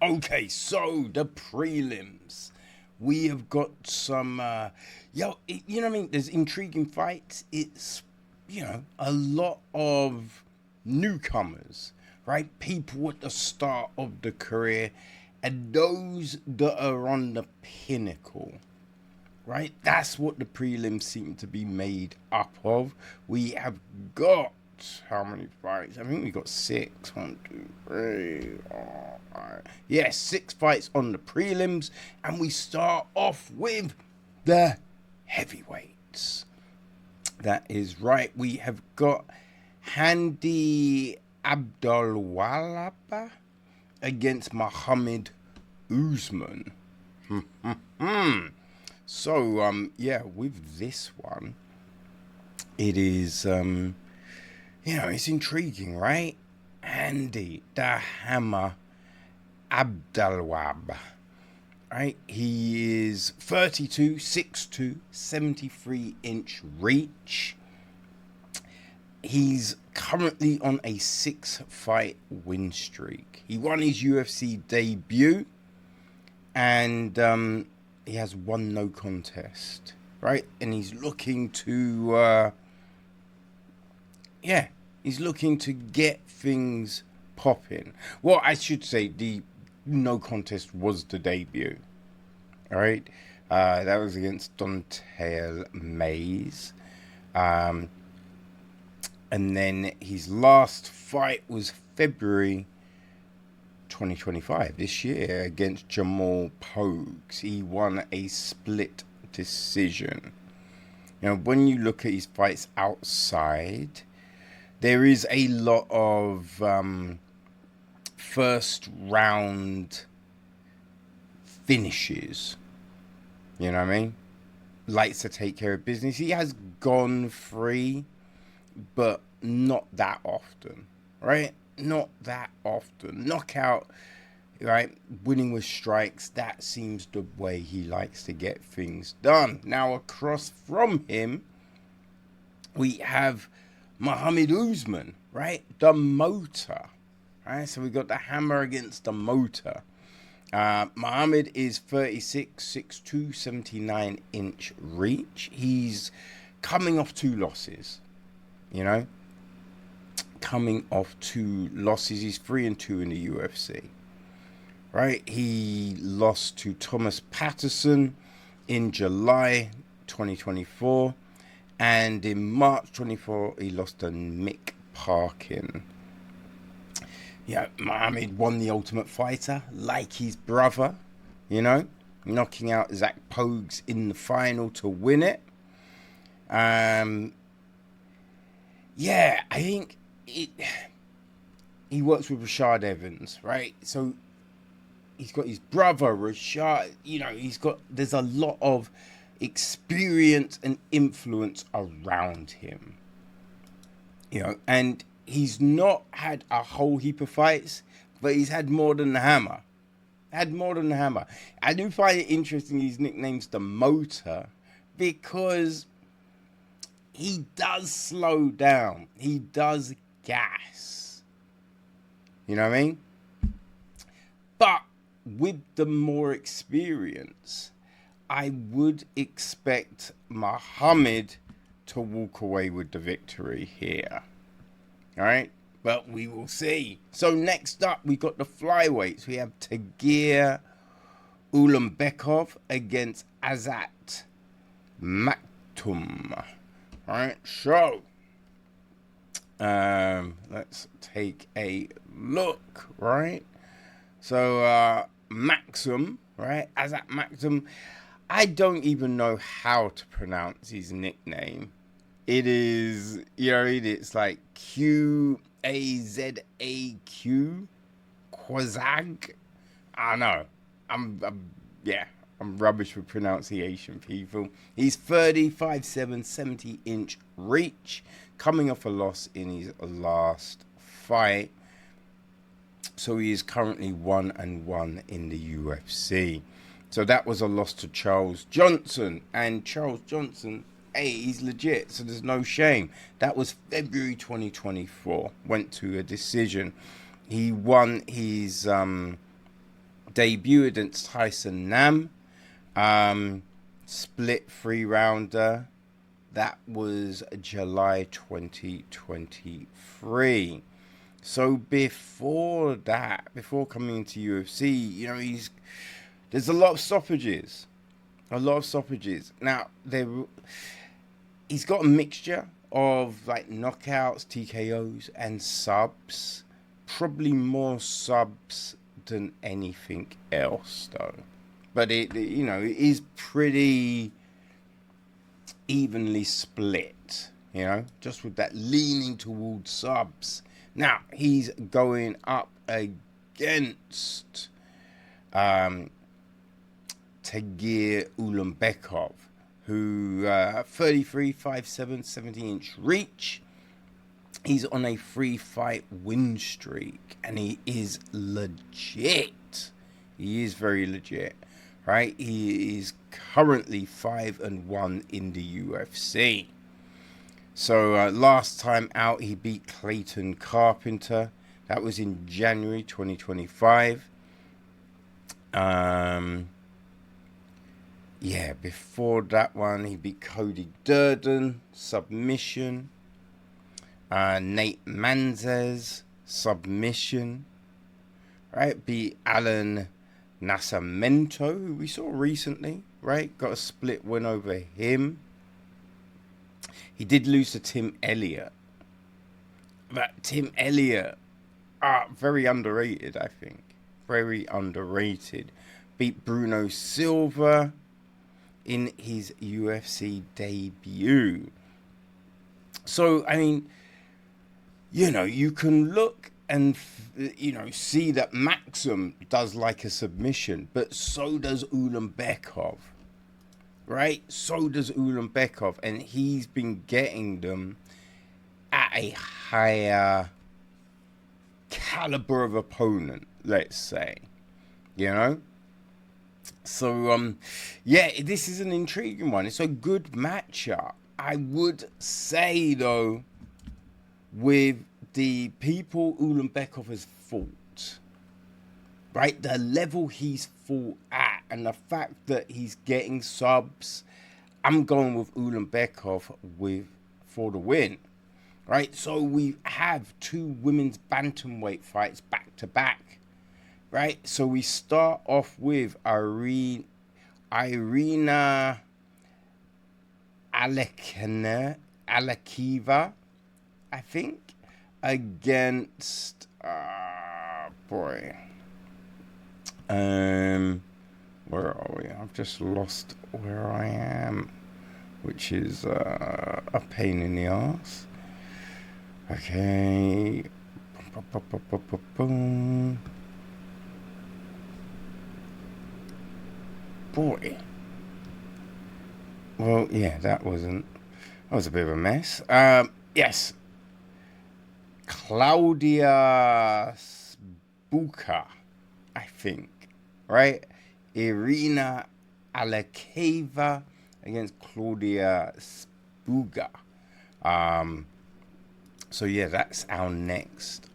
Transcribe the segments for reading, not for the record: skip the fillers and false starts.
Okay, so the prelims. We have got some, you know what I mean? There's intriguing fights. It's, a lot of newcomers, right? People at the start of the career and those that are on the pinnacle, right? That's what the prelims seem to be made up of. We have got how many fights? I think we got six. One, two, three, four, five. Yeah, six fights on the prelims, and we start off with the heavyweights. That is right. We have got Handy Abdulwalaba against Muhammad Usman. So, with this one, it is, it's intriguing, right? Andy the Hammer Abdulwab, right? He is 32, 6'2", 73-inch reach. He's currently on a 6-fight win streak. He won his UFC debut, and he has won no contest, right? And he's looking to, he's looking to get things popping. Well, I should say the no contest was the debut, all right? That was against Dontail Mays. And then his last fight was February 2025, this year, against Jamal Pogues. He won a split decision. Now, when you look at his fights outside, there is a lot of first round finishes. You know what I mean? Likes to take care of business. He has gone free, but not that often, right? Not that often. Knockout, right? Winning with strikes, that seems the way he likes to get things done. Now, across from him, we have Muhammad Usman, right? The motor, right? So we got the hammer against the motor. Muhammad is 36, 6'2", 79-inch reach. He's coming off 2 losses, coming off 2 losses. He's 3-2 in the UFC, right? He lost to Thomas Patterson in July 2024, and in March 24 he lost to Mick Parkin. Muhammad won the Ultimate Fighter like his brother, knocking out Zach Pogues in the final to win it. I think he works with Rashad Evans, right? So he's got his brother Rashad. There's a lot of experience and influence around him, and he's not had a whole heap of fights, but he's had more than the hammer. I do find it interesting his nickname's the motor, because he does slow down. He does gas. You know what I mean? But with the more experience, I would expect Muhammad to walk away with the victory here. All right? But we will see. So next up, we got the flyweights. We have Tagir Ulanbekov against Azat Maktoum. All right, so let's take a look, right? So Maxim, right? Azat Maktoum. I don't even know how to pronounce his nickname. It is, it's like Qazaq. Quazag. I don't know. I'm rubbish with pronunciation, people. He's 35'7", 70-inch reach, coming off a loss in his last fight. So he is currently 1-1 in the UFC. So that was a loss to Charles Johnson. And Charles Johnson, he's legit, so there's no shame. That was February 2024. Went to a decision. He won his Debut against Tyson Nam. Split 3-rounder. That was July 2023. So before that, before coming into UFC, there's a lot of stoppages. Now, he's got a mixture of like knockouts, TKOs, and subs. Probably more subs than anything else, though. But it is pretty evenly split. Just with that leaning towards subs. Now he's going up against Tagir Ulanbekov, who 33, 5'7", 70-inch reach. He's on a 3-fight win streak, and he is legit. He is very legit, right? He is currently 5-1 in the UFC. So last time out, he beat Clayton Carpenter. That was in January 2025. Before that one, he beat Cody Durden, submission. Nate Manzes, submission. Right, beat Alan Nascimento, who we saw recently. Right, got a split win over him. He did lose to Tim Elliott. But Tim Elliott, very underrated, I think. Very underrated. Beat Bruno Silva in his UFC debut. So, I mean, you can look and, see that Maxim does like a submission, but so does Ulanbekov. Right? So does Ulanbekov, and he's been getting them at a higher caliber of opponent, let's say. So, this is an intriguing one. It's a good matchup. I would say, though, with the people Ulanbekov has fought, right, the level he's fought at, and the fact that he's getting subs, I'm going with Ulanbekov for the win. Right, so we have 2 women's bantamweight fights back to back. Right, so we start off with Irina Alekiva, I think, against where are we? I've just lost where I am, which is a pain in the ass. Okay. Boy. Well, yeah, that was a bit of a mess. Yes. Claudia Spuka, I think. Right? Irina Alekeva against Claudia Spuga. So yeah, that's our next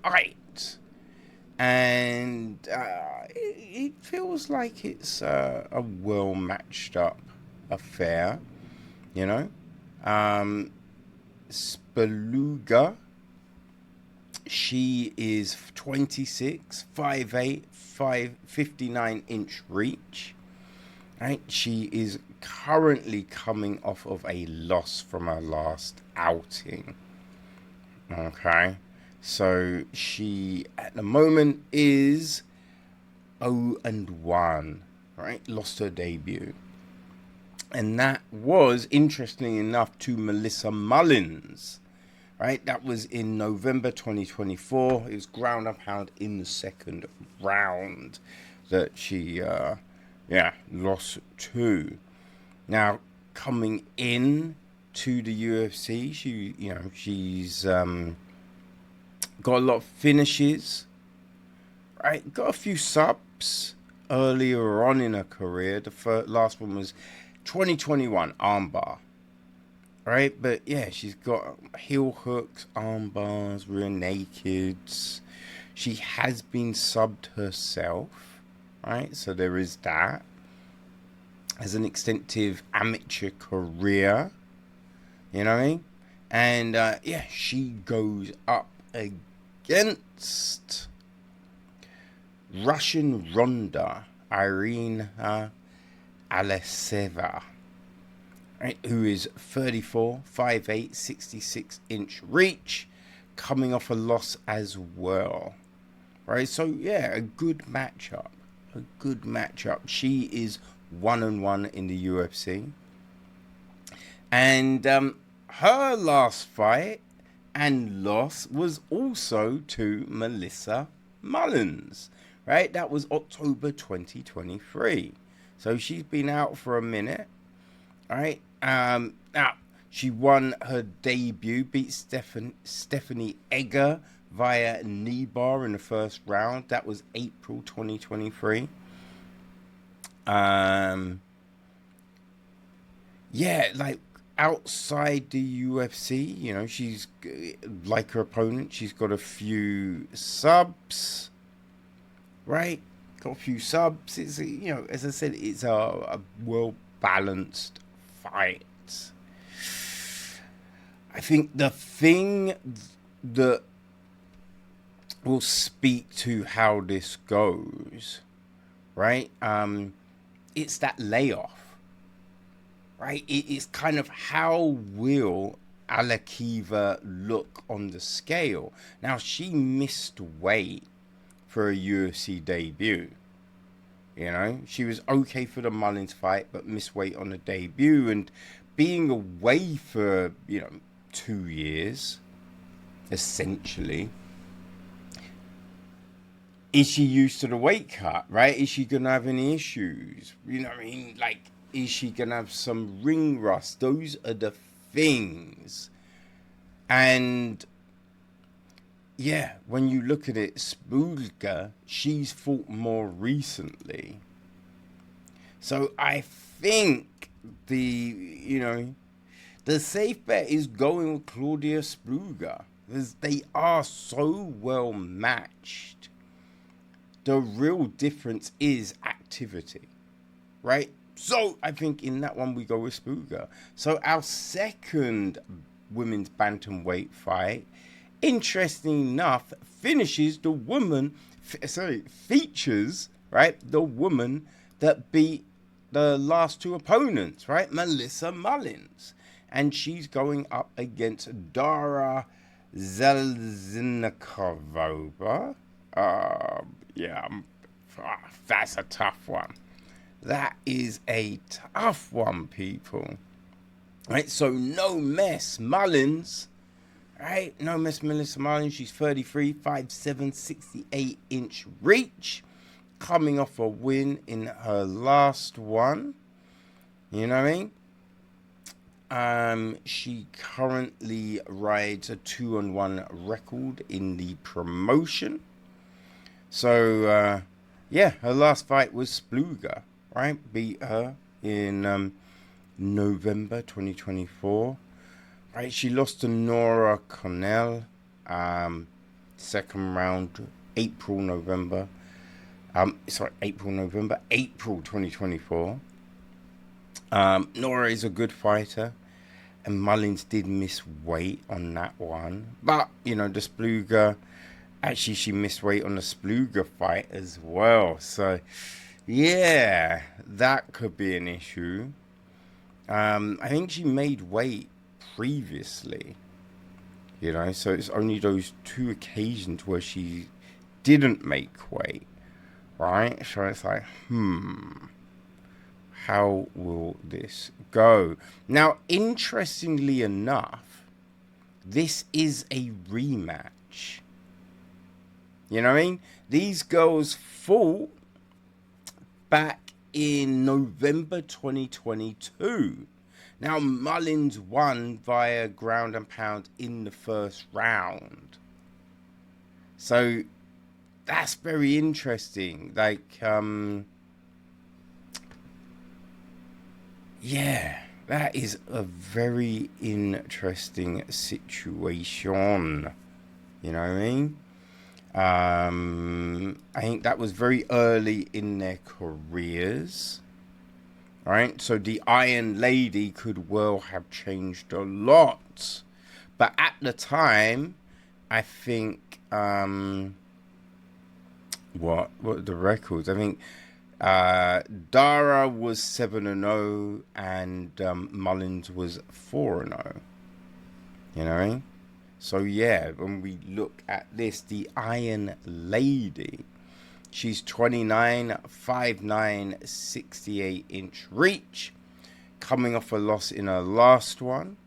fight, and it feels like it's a well matched up affair, Speluga, she is 26, 5'8", 59-inch reach. Right, she is currently coming off of a loss from her last outing. Okay, so she at the moment is 0-1, right? Lost her debut, and that was, interestingly enough, to Melissa Mullins, right? That was in November 2024. It was ground and pound in the second round that she, lost to. Now, coming in to the UFC, she's got a lot of finishes, right? Got a few subs earlier on in her career. The last one was 2021 armbar, right? But yeah, she's got heel hooks, arm bars, rear nakeds. She has been subbed herself, right? So there is that. Has an extensive amateur career, you know what I mean? And yeah, she goes up against Russian Ronda, Irene Aleseva, right, who is 34, 5'8", 66-inch reach, coming off a loss as well. Right, so yeah, a good matchup. A good matchup. She is 1-1 in the UFC. And her last fight and loss was also to Melissa Mullins. Right, that was October 2023. So she's been out for a minute. Right, now she won her debut, beat Stephanie Egger via knee bar in the first round. That was April 2023. Yeah, like outside the UFC, you know, she's like her opponent. She's got a few subs, right? Got a few subs. It's, you know, as I said, it's a well balanced fight. I think the thing that will speak to how this goes, right? It's that layoff, right? It's kind of how will Alakiva look on the scale. Now, she missed weight for a UFC debut. You know, she was okay for the Mullins fight, but missed weight on the debut. And being away for, 2 years, essentially, is she used to the weight cut, right? Is she going to have any issues? You know what I mean? Like, is she going to have some ring rust? Those are the things. And, yeah, when you look at it, Spulga, she's fought more recently. So I think the safe bet is going with Claudia Spulga. Because they are so well matched. The real difference is activity, right? So I think in that one we go with Spulga. So our second women's bantamweight fight, interesting enough, features, right, the woman that beat the last two opponents, right, Melissa Mullins. And she's going up against Dara Zelznikova. That's a tough one. That is a tough one, people. Right, so no mess, Mullins. Right, no mess, Melissa Mullins. She's 33, 5'7", 68-inch reach. Coming off a win in her last one. You know what I mean? She currently rides a 2-1 record in the promotion. So, her last fight was Spulga, right? Beat her in November 2024. Right, she lost to Nora Cornell, second round, April 2024. Nora is a good fighter, and Mullins did miss weight on that one. But, the Spulga, actually she missed weight on the Spulga fight as well. So, yeah, that could be an issue. I think she made weight previously, so it's only those two occasions where she didn't make weight, right? So it's like, how will this go? Now, interestingly enough, this is a rematch. You know what I mean? These girls fought back in November 2022. Now, Mullins won via ground and pound in the first round. So, that's very interesting. Like, that is a very interesting situation. You know what I mean? I think that was very early in their careers. Right? So the Iron Lady could well have changed a lot. But at the time, I think what are the records? I think Dara was 7-0 and Mullins was 4-0. You know what I mean? So yeah, when we look at this, the Iron Lady, she's 29, 5'9", 68-inch reach, coming off a loss in her last one.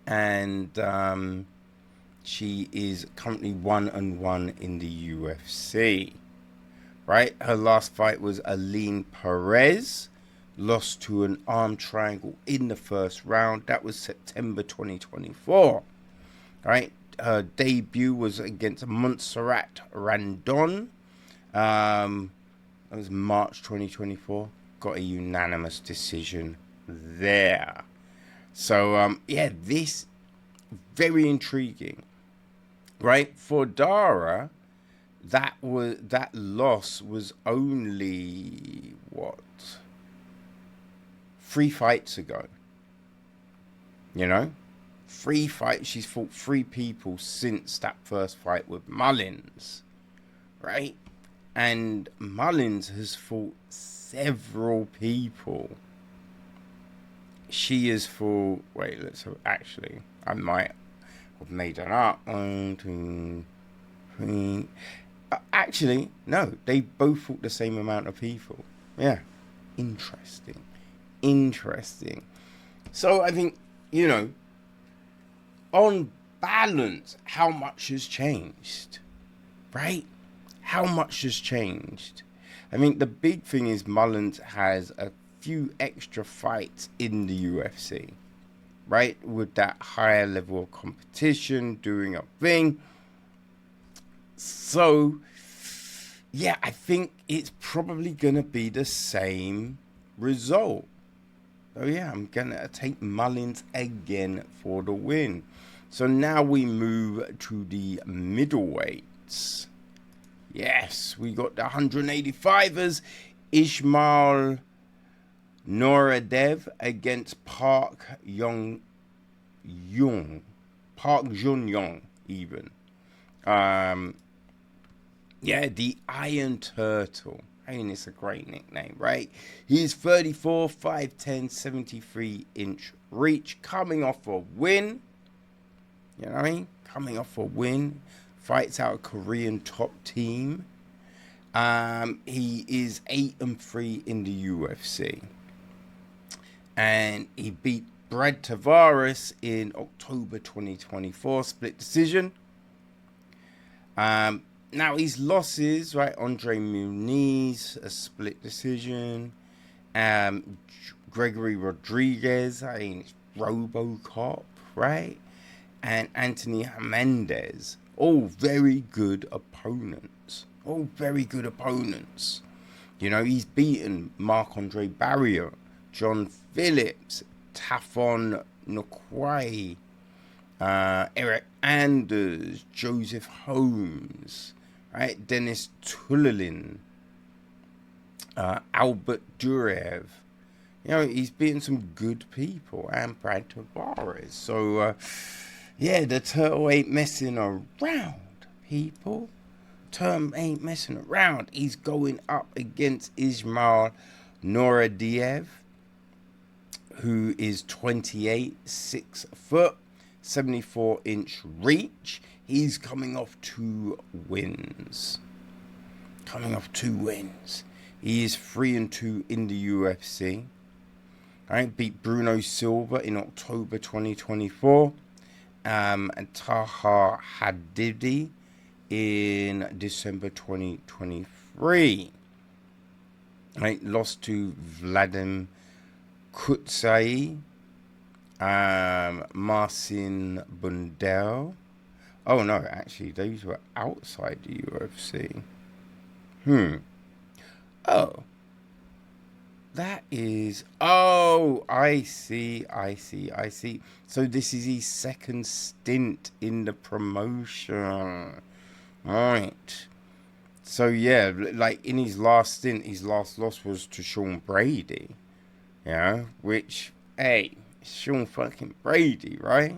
And she is currently 1-1 in the UFC. Right? Her last fight was Aline Perez, lost to an arm triangle in the first round. That was September 2024. Right? Her debut was against Montserrat Randon. That was March 2024. Got a unanimous decision there. So, yeah, this very intriguing. Right? For Dara, that loss was only, what, 3 fights ago. You know? 3 fights. She's fought 3 people since that first fight with Mullins. Right? And Mullins has fought several people. She is fought... Wait, let's have... Actually, I might have made that up. 1, 2, 3... Actually, no. They both fought the same amount of people. Yeah. Interesting. So, I think, you know, on balance, how much has changed? Right? How much has changed? I mean, the big thing is Mullins has a few extra fights in the UFC, right? With that higher level of competition, doing a thing. So, yeah, I think it's probably going to be the same result. So, yeah, I'm going to take Mullins again for the win. So now we move to the middleweights. Yes, we got the 185ers. Ismail Noradev against Park Jun Young even. Yeah, the Iron Turtle. I mean, it's a great nickname, right? He's 34, 5'10", 73-inch reach, coming off a win. You know what I mean? Coming off a win. Fights out a Korean top team. He is 8-3 in the UFC. And he beat Brad Tavares in October 2024, split decision. Now his losses, right? Andre Muniz, a split decision. Gregory Rodriguez, I mean, it's RoboCop, right? And Anthony Hernandez, all very good opponents. You know, he's beaten Marc-Andre Barrier, John Phillips, Tafon Nokwai, Eric Anders, Joseph Holmes, right? Dennis Tulalin, Albert Durev. You know, he's beaten some good people, and Brad Tavares. So, yeah, the turtle ain't messing around, people. Turtle ain't messing around. He's going up against Ismail Noradev, who is 28, 6 foot, 74-inch reach. He's coming off 2 wins. He is 3-2 in the UFC. Right, beat Bruno Silva in October 2024. And Taha Hadidi in December 2023. Right, lost to Vladimir Kutsai, Marcin Bundel. Oh no, actually, those were outside the UFC. Oh. That is... Oh, I see. So this is his second stint in the promotion. All right. So yeah, like in his last stint, his last loss was to Sean Brady. You know, which, hey, Sean fucking Brady, right?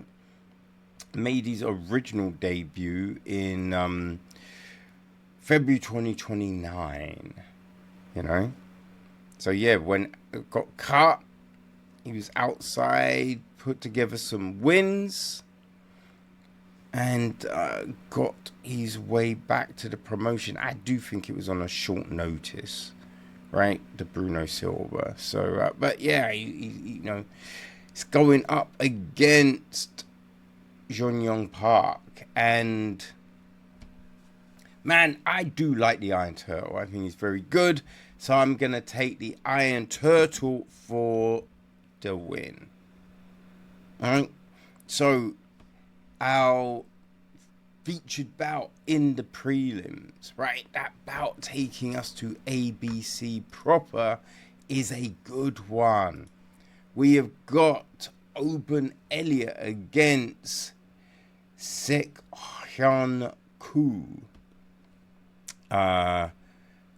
Made his original debut in February 2029. You know, so yeah, when it got cut, he was outside, put together some wins, and got his way back to the promotion. I do think it was on a short notice, right? The Bruno Silva. So, but yeah, you know, it's going up against Jun Young Park, and man, I do like the Iron Turtle. I think he's very good. So I'm gonna take the Iron Turtle for the win. All right. So our featured bout in the prelims, right? That bout taking us to ABC proper is a good one. We have got Open Elliott against Sek Hyun Koo.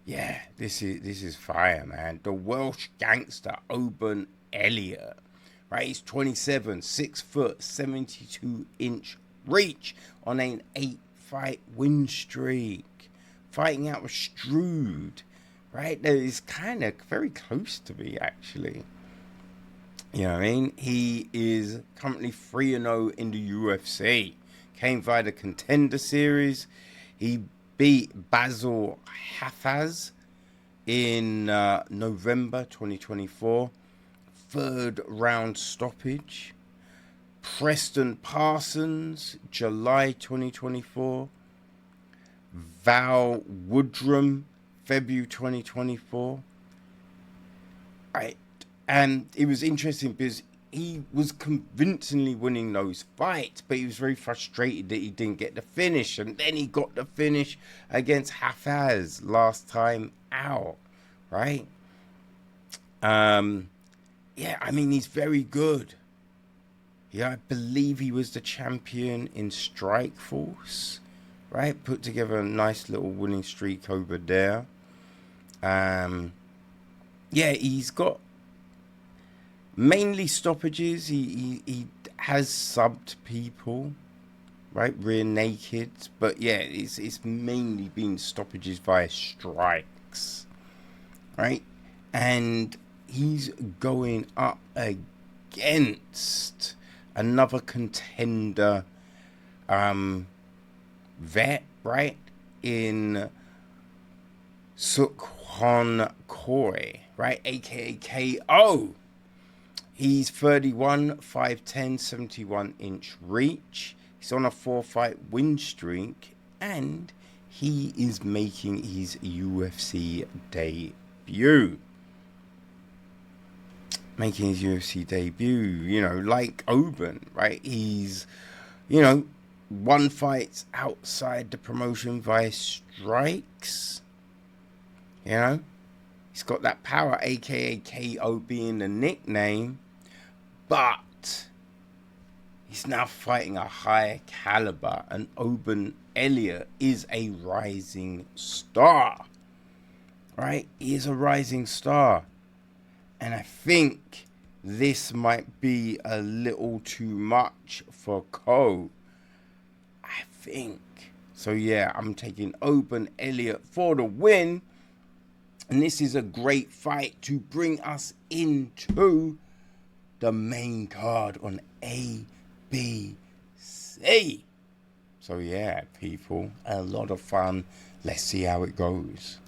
Yeah, this is fire, man. The Welsh gangster Open Elliott, right? He's 27, 6 foot, 72-inch reach on an 8-fight win streak, fighting out with Strude, right? That is kind of very close to me, actually. You know what I mean? He is currently 3-0 in the UFC. Came via the Contender Series. He beat Basil Hafaz in November 2024. Third round stoppage. Preston Parsons, July 2024. Val Woodrum, February 2024. Right. And it was interesting because he was convincingly winning those fights, but he was very frustrated that he didn't get the finish. And then he got the finish against Hafaz last time out, right? Yeah, I mean, he's very good. Yeah, I believe he was the champion in Strikeforce, right? Put together a nice little winning streak over there. Yeah, he's got mainly stoppages. He has subbed people, right? Rear naked. But yeah, it's mainly been stoppages via strikes, right? And he's going up against another contender vet, right? In Sukhon Koi, right? AKA KO. He's 31, 5'10", 71-inch reach. He's on a 4-fight win streak. And he is making his UFC debut. Making his UFC debut, you know, like Oben, right? He's, you know, won fights outside the promotion via strikes. You know, he's got that power, aka KO being the nickname. But he's now fighting a higher caliber, and Oben Elliott is a rising star. Right? He is a rising star. And I think this might be a little too much for Ko. I think. So yeah, I'm taking Open Elliott for the win. And this is a great fight to bring us into the main card on ABC. So yeah, people, a lot of fun. Let's see how it goes.